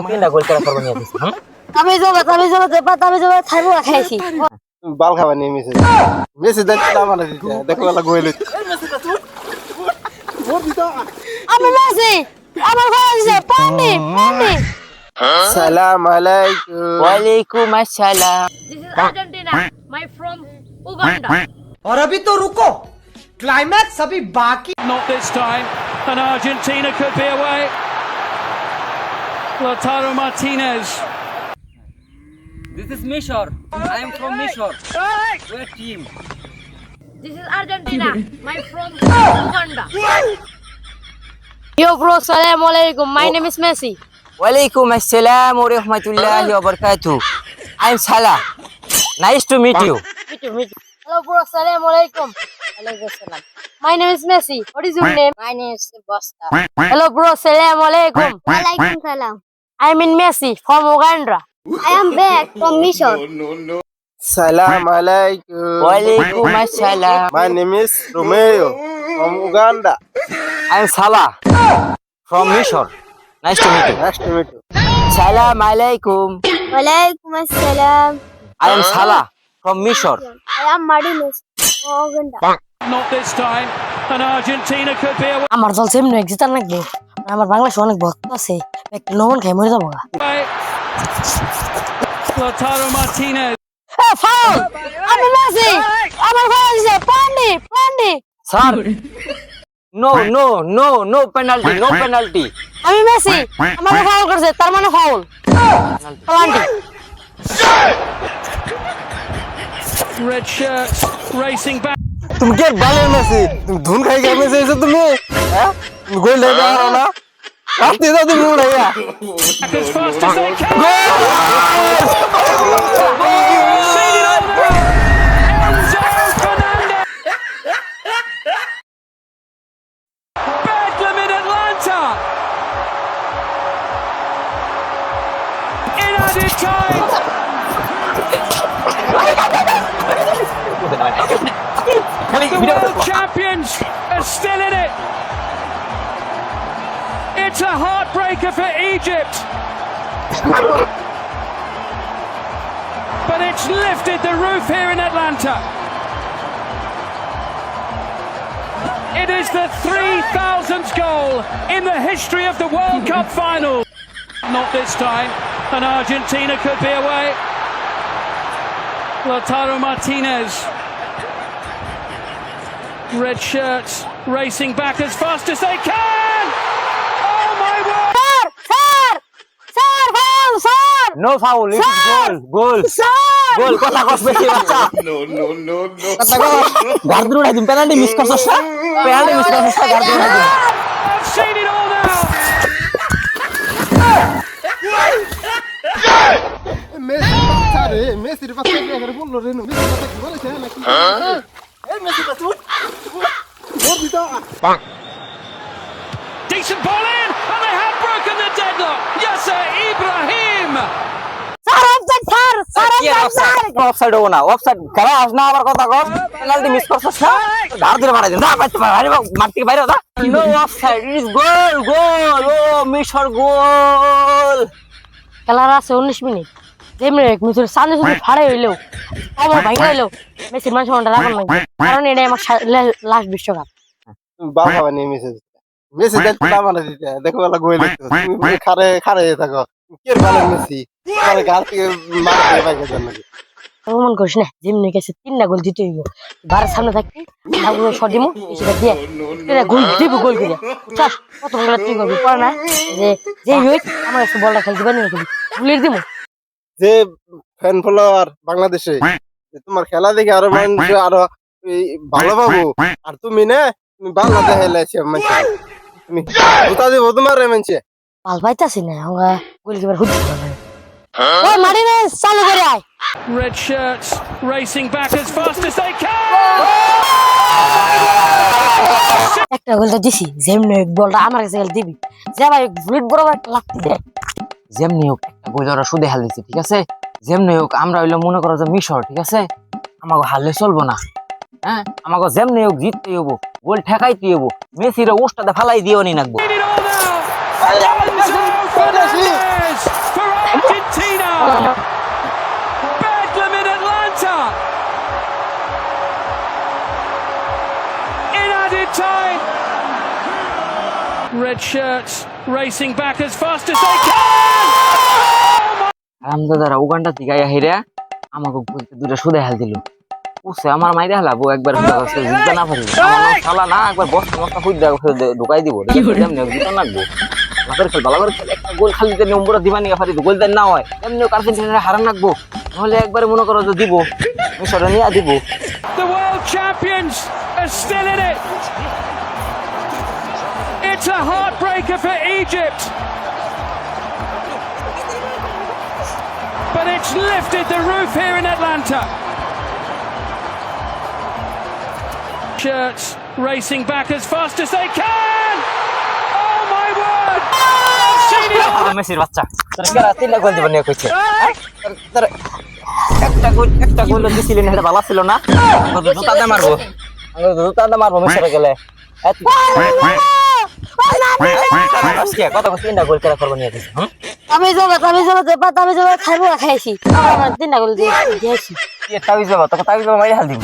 তিনটা গোল করা করবো নিয়ে দিছি আমি যাবো থাইবো খাইছি বাল খাবার নিয়ে মেসি মেসি দেখতে আমার দিতে দেখো বেলা গোল আমি মেসি আমার ঘরে দিছে পানি সালাম আলাইকুম ওয়ালাইকুম আসসালাম This is Argentina my from Uganda और अभी तो रुको क्लाइमैक्स अभी बाकी Not this time, and Argentina could be away. Lautaro Martinez. This is Mishor. I am from Mishor. We're team. This is Argentina my from Uganda Yo bro assalamu alaikum my name is Messi ওয়ালাইকুম আসসালাম ওয়া রাহমাতুল্লাহি ওয়া বারাকাতুহু I am Salah nice to meet you Hello bro assalamu alaikum Alaikum assalam My name is Messi What is your name My name is Basta Hello bro assalamu alaikum Walaikum salam. I'm in Messi from Uganda I am back from Mission. সালাম আলাইকুম ওয়ালাইকুম আসসালাম my name is Romeo from Uganda I am Salah from মিশর nice to meet you nice to meet you সালাম আলাইকুম Walaikum assalam. I am Salah from মিশর I am Madinus from Uganda. Not this time, and Argentina could be আমার দল সেমনি জিতার লাগবে আমার বাংলাদেশে অনেক ভক্ত আছে একটা নমন খাই মরে যাবো away. Lautaro Martinez. ফাউল আমি মেসি আমার ঘরে দিছে পানি sir no no no no penalty no penalty আমি মেসি আমার ফাউল করছে তার মানে foul penalty Red shirts racing back. তুমি কি বালের মেসি তুমি ধুন খাই গেলে মেসি এসে তুমি হ্যাঁ গোল লেগে আরো না রাতে দাও তুমি উড়াইয়া Back as fast as they can. Enzo Fernandez. Bedlam in Atlanta. In added time. The world champions are still in it. It's a heartbreaker for Egypt. But it's lifted the roof here in Atlanta. It is the 3,000th goal in the history of the World Cup final. Not this time, and Argentina could be away. Lautaro Martinez. Red shirts racing back as fast as they can. Oh my word! Sir foul sir no foul it is goal goal sir goal কথা কস বেশি বাচ্চা কথা কস গার্ডুন উড়াই দিম penalty miss করছস না penalty miss করছস না গার্ডুন উড়াই দিম I've seen it all now. Messi বাচ্চা রে মেসির বাচ্চা কি করে বললো রে মেসি বাচ্চা কি বলেছে নাকি এই মেসি বাচ্চা ওর দিতা Decent ball in, and they have broken the deadlock. Yasser Ibrahim. Sir offside offside হবো না অফসাইড খেলা আস না আবার কথা কস পেনাল্টি মিস করছস না গার ধরে মারা দিন না বাইতে পারে মার থেকে বাইরে দা no offside it is goal গোল ও মিশর গোল খেলার আছে 19 মিনিট যেমনি এক মিনিট সামনে শুধু ফাড়ে হইলেও আমার ভাঙা হইলেও মেসির মানুষ মনটা রাখুন লাগবে কারণ এটা আমার লাস্ট বিশ্বকাপ বাল খাবার নিয়ে মেসি মেসি দেখতে আমার দিতে দেখো বেলা গোল তুমি খারে খারে থাকো কি বালের মেসি তোমার গাল থেকে মার দিয়ে বাইকে যান নাকি মন করিস না যেমনি গেছে 3টা গোল দিতে হইব বারের সামনে থাকবি ঠাকুর শট দিমু সেটা দিয়ে এটা গোল দিব গোল করে চাস কত গোল তুই করবি পার না যে যেই হই আমার একটু বলটা খেলতে পারি না গুলির দিমু যে ফ্যান ফলোয়ার বাংলাদেশে যে তোমার খেলা দেখে আরো মানুষ আরো ভালো পাবো আর তুমি না তুমি বাংলাদেশে হেলাইছে মানুষ তুমি জুতা দিব তোমার মানছে পাল পাইতাছি না আমরা গোল কিবার হুদ ওই মারিনেস চালু করে আয় Red shirts racing back as fast as they can. একটা গোল তো দিছি যেমনি বলটা আমার কাছে গেল দিবি যে ভাই বুলেট বরাবর লাগতে দে যেমনি হোক একটা গোল ওরা শুধু হাল দিচ্ছে ঠিক আছে যেমনি হোক আমরা হইলো মনে করো যে মিশর ঠিক আছে আমাকে হারলে চলবো না হ্যাঁ আমাকে যেমনি হোক জিততেই হবো গোল ঠেকাইতেই হবো মেসির ওস্তাদে ফালাই দিও নি নাকবো It all now. Enzo Fernandez. red shirts racing back as fast as they can. রামদাদারা উগান্ডা থেকে হিরা আমাকে দুটো সুদে হাল দিল উসে আমার মাইরে হালাবো একবার জিততে না পারি আমার শালা না একবার বস্তা মস্তা খুঁজে ঢুকাই দিব জিতে নাকবো মাথার খেল ভালো করে একটা গোল খালি নম্বর দিবা নিয়ে পারি গোল দেন না হয় এমনি আর্জেন্টিনার হারান রাখবো নাহলে একবারে মনে করো যে দিব মিশরে নিয়ে দিব The world champions are still in it. It's a heartbreaker for Egypt. But it's lifted the roof here in Atlanta. Shirts racing back as fast as they can. Oh my word! I've seen it all. মেসির বাচ্চা তোর কেরা তিনটা গোল দিব নিয়ে কইছে তোর একটা গোল দিছিলেন এটা ভালো ছিল না জুতা মারবো মিশরে গেলে কত তিনটা গোল কেরা করবো নিয়ে দিছি আমি যাবো খাইবো খাইছি আমার 3টা গোল দিয়েছি তাবিজ বাবা তোকে তাবিজ বাবা মাইরে হাল দিব